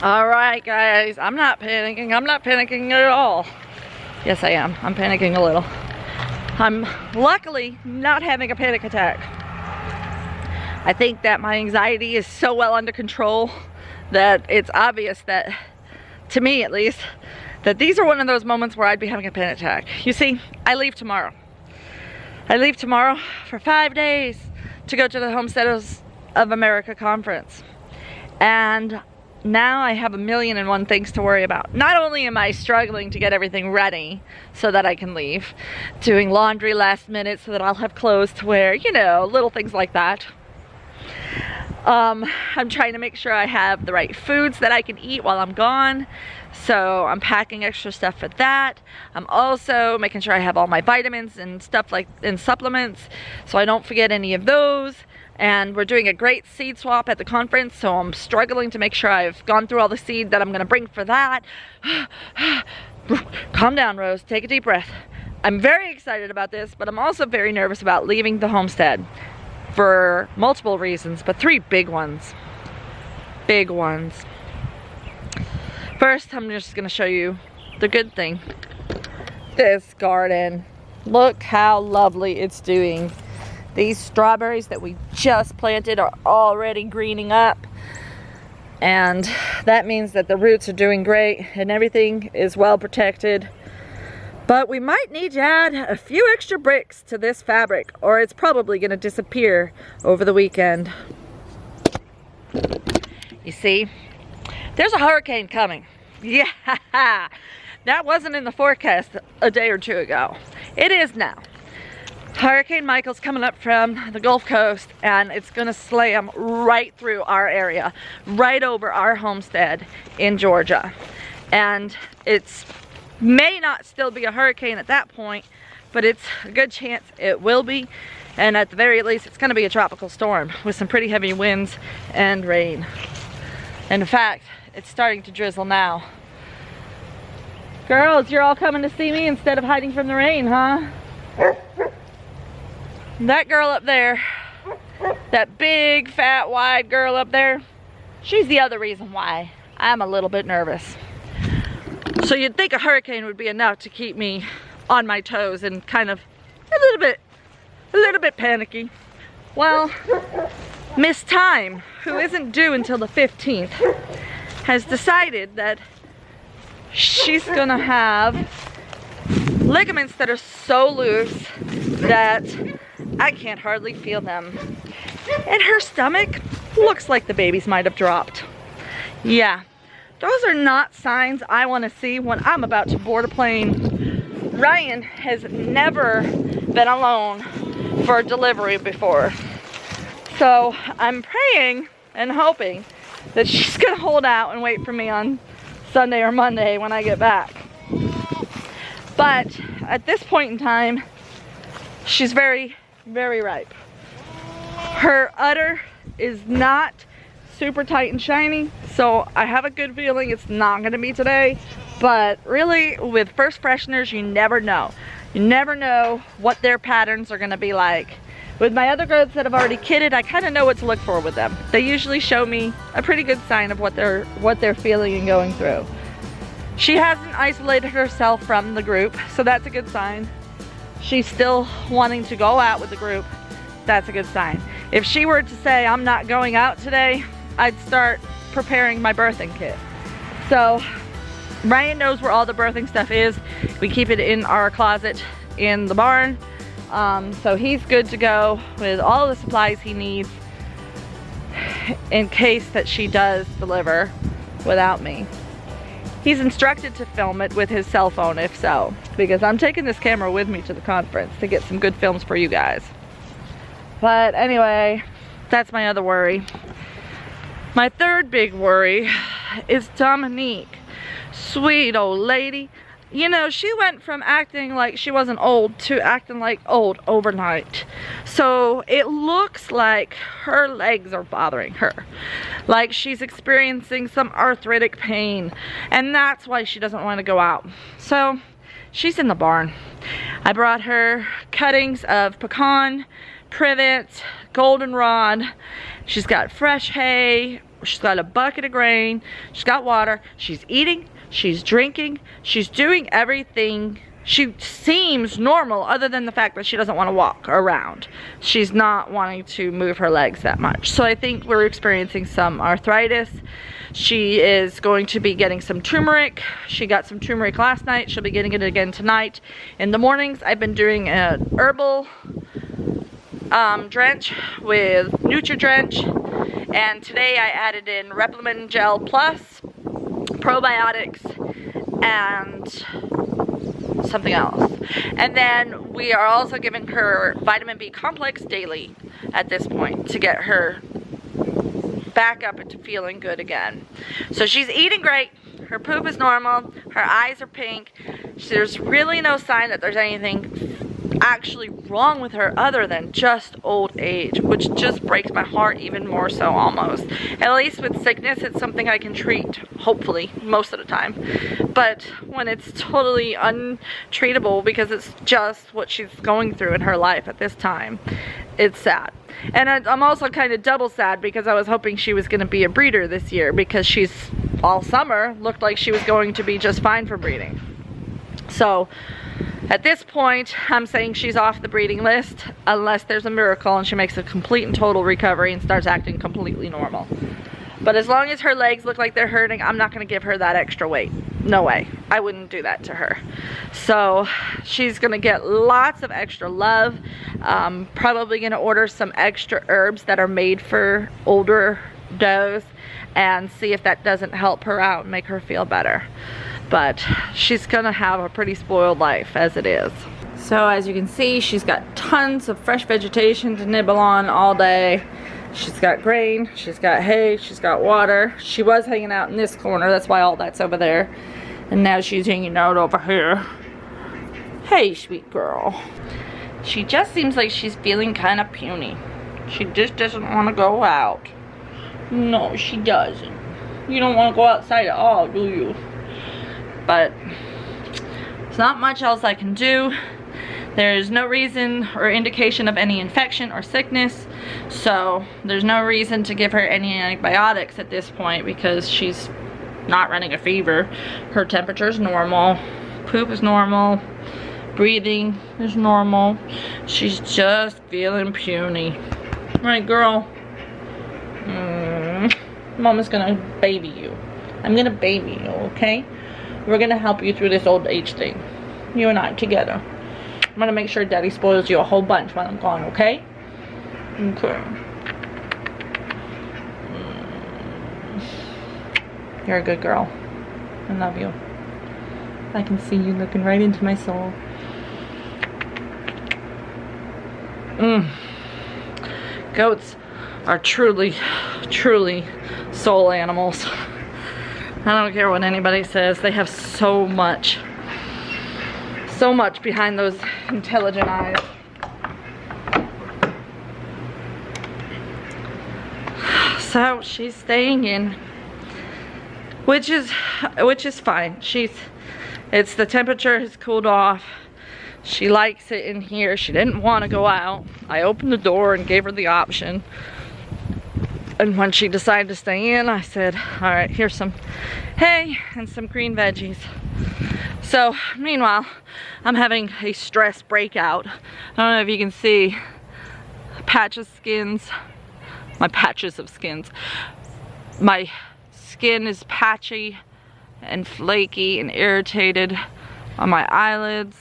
All right, guys, I'm not panicking. I'm not panicking at all. Yes, I am. I'm panicking a little. I'm luckily not having a panic attack. I think that my anxiety is so well under control that it's obvious that, to me at least, that these are one of those moments where I'd be having a panic attack. You see, I leave tomorrow. I leave tomorrow for 5 days to go to the Homesteaders of America conference. And now I have 1,000,001 things to worry about. Not only am I struggling to get everything ready so that I can leave, doing laundry last minute so that I'll have clothes to wear, you know, little things like that. I'm trying to make sure I have the right foods that I can eat while I'm gone. So I'm packing extra stuff for that. I'm also making sure I have all my vitamins and stuff like, and supplements, so I don't forget any of those. And we're doing a great seed swap at the conference, so I'm struggling to make sure I've gone through all the seed that I'm gonna bring for that. Calm down, Rose, take a deep breath. I'm very excited about this, but I'm also very nervous about leaving the homestead for multiple reasons, but 3 big ones. Big ones. First, I'm just gonna show you the good thing. This garden. Look how lovely it's doing. These strawberries that we just planted are already greening up, and that means that the roots are doing great and everything is well protected. But we might need to add a few extra bricks to this fabric, or it's probably going to disappear over the weekend. You see, there's a hurricane coming. Yeah, that wasn't in the forecast a day or 2 ago. It is now. Hurricane Michael's coming up from the Gulf Coast, and it's gonna slam right through our area, right over our homestead in Georgia. And it's may not still be a hurricane at that point, but it's a good chance it will be. And at the very least, it's gonna be a tropical storm with some pretty heavy winds and rain. And in fact, it's starting to drizzle now. Girls, you're all coming to see me instead of hiding from the rain, huh? That girl up there, that big, fat, wide girl up there, she's the other reason why I'm a little bit nervous. So you'd think a hurricane would be enough to keep me on my toes and kind of a little bit panicky. Well, Miss Time, who isn't due until the 15th, has decided that she's gonna have ligaments that are so loose that I can't hardly feel them. And her stomach looks like the babies might have dropped. Yeah, those are not signs I want to see when I'm about to board a plane. Ryan has never been alone for a delivery before. So I'm praying and hoping that she's gonna hold out and wait for me on Sunday or Monday when I get back. But at this point in time, she's very, very ripe. Her udder is not super tight and shiny, so I have a good feeling it's not gonna be today. But really, with first fresheners, you never know. You never know what their patterns are gonna be like. With my other growths that I've already kitted, I kind of know what to look for with them. They usually show me a pretty good sign of what they're feeling and going through. She hasn't isolated herself from the group, so that's a good sign. She's still wanting to go out with the group. That's a good sign. If she were to say, I'm not going out today, I'd start preparing my birthing kit. So Ryan knows where all the birthing stuff is. We keep it in our closet in the barn. So he's good to go with all the supplies he needs in case that she does deliver without me. He's instructed to film it with his cell phone if so, because I'm taking this camera with me to the conference to get some good films for you guys. But anyway, that's my other worry. My third big worry is Dominique. Sweet old lady. You know, she went from acting like she wasn't old to acting like old overnight. So it looks like her legs are bothering her. Like she's experiencing some arthritic pain. And that's why she doesn't want to go out. So she's in the barn. I brought her cuttings of pecan, privet, goldenrod. She's got fresh hay. She's got a bucket of grain. She's got water. She's eating. She's drinking. She's doing everything. She seems normal other than the fact that she doesn't want to walk around. She's not wanting to move her legs that much. So I think we're experiencing some arthritis. She is going to be getting some turmeric. She got some turmeric last night. She'll be getting it again tonight. In the mornings, I've been doing an herbal drench with Nutri-Drench. And today I added in Replimon Gel Plus, probiotics, and something else. And then we are also giving her vitamin B complex daily at this point to get her back up into feeling good again. So she's eating great. Her poop is normal. Her eyes are pink. There's really no sign that there's anything actually wrong with her other than just old age, which just breaks my heart even more so almost. At least with sickness, it's something I can treat, hopefully, most of the time. But when it's totally untreatable because it's just what she's going through in her life at this time, it's sad. And I'm also kind of double sad because I was hoping she was going to be a breeder this year, because she's all summer looked like she was going to be just fine for breeding. So at this point, I'm saying she's off the breeding list unless there's a miracle and she makes a complete and total recovery and starts acting completely normal. But as long as her legs look like they're hurting, I'm not going to give her that extra weight. No way. I wouldn't do that to her. So she's going to get lots of extra love. Probably going to order some extra herbs that are made for older does and see if that doesn't help her out and make her feel better. But she's gonna have a pretty spoiled life as it is. So as you can see, she's got tons of fresh vegetation to nibble on all day. She's got grain, she's got hay, she's got water. She was hanging out in this corner, that's why all that's over there. And now she's hanging out over here. Hey, sweet girl. She just seems like she's feeling kind of puny. She just doesn't want to go out. No, she doesn't. You don't want to go outside at all, do you? But there's not much else I can do. There's no reason or indication of any infection or sickness, so there's no reason to give her any antibiotics at this point because she's not running a fever. Her temperature is normal, poop is normal, breathing is normal. She's just feeling puny. Right, girl? Mama's gonna baby you. I'm gonna baby you, okay? We're gonna help you through this old age thing. You and I together. I'm gonna make sure Daddy spoils you a whole bunch while I'm gone, okay? Okay. You're a good girl. I love you. I can see you looking right into my soul. Goats are truly, truly soul animals. I don't care what anybody says, they have so much behind those intelligent eyes. So she's staying in, which is fine. It's the temperature has cooled off. She likes it in here. She didn't want to go out. I opened the door and gave her the option. And when she decided to stay in, I said, all right, here's some hay and some green veggies. So, meanwhile, I'm having a stress breakout. I don't know if you can see patches of skins. My patches of skins. My skin is patchy and flaky and irritated on my eyelids,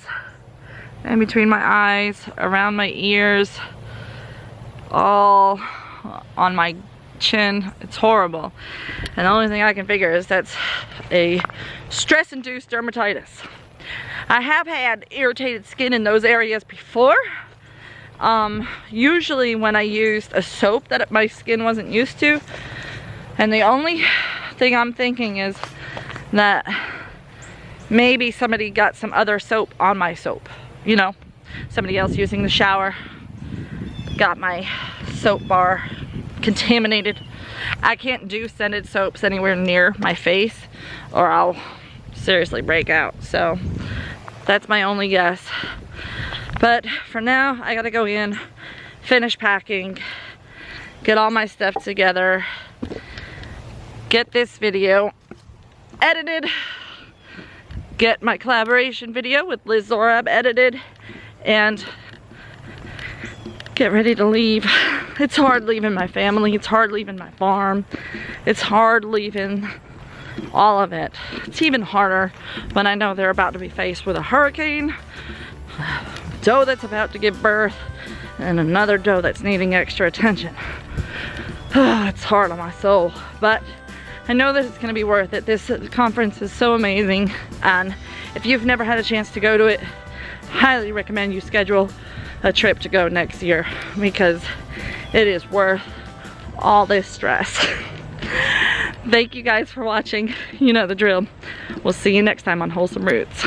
in between my eyes, around my ears, all on my chin. It's horrible. And the only thing I can figure is that's a stress-induced dermatitis. I have had irritated skin in those areas before. Usually when I used a soap that my skin wasn't used to. And the only thing I'm thinking is that maybe somebody got some other soap on my soap. You know, somebody else using the shower got my soap bar contaminated. I can't do scented soaps anywhere near my face or I'll seriously break out. So that's my only guess. But for now, I gotta go in, finish packing, get all my stuff together, get this video edited, get my collaboration video with Liz Zorab edited, and get ready to leave. It's hard leaving my family, it's hard leaving my farm, it's hard leaving all of it. It's even harder when I know they're about to be faced with a hurricane, a doe that's about to give birth, and another doe that's needing extra attention. It's hard on my soul, but I know that it's gonna be worth it. This conference is so amazing, and if you've never had a chance to go to it, highly recommend you schedule a trip to go next year, because it is worth all this stress. Thank you guys for watching. You know the drill. We'll see you next time on Wholesome Roots.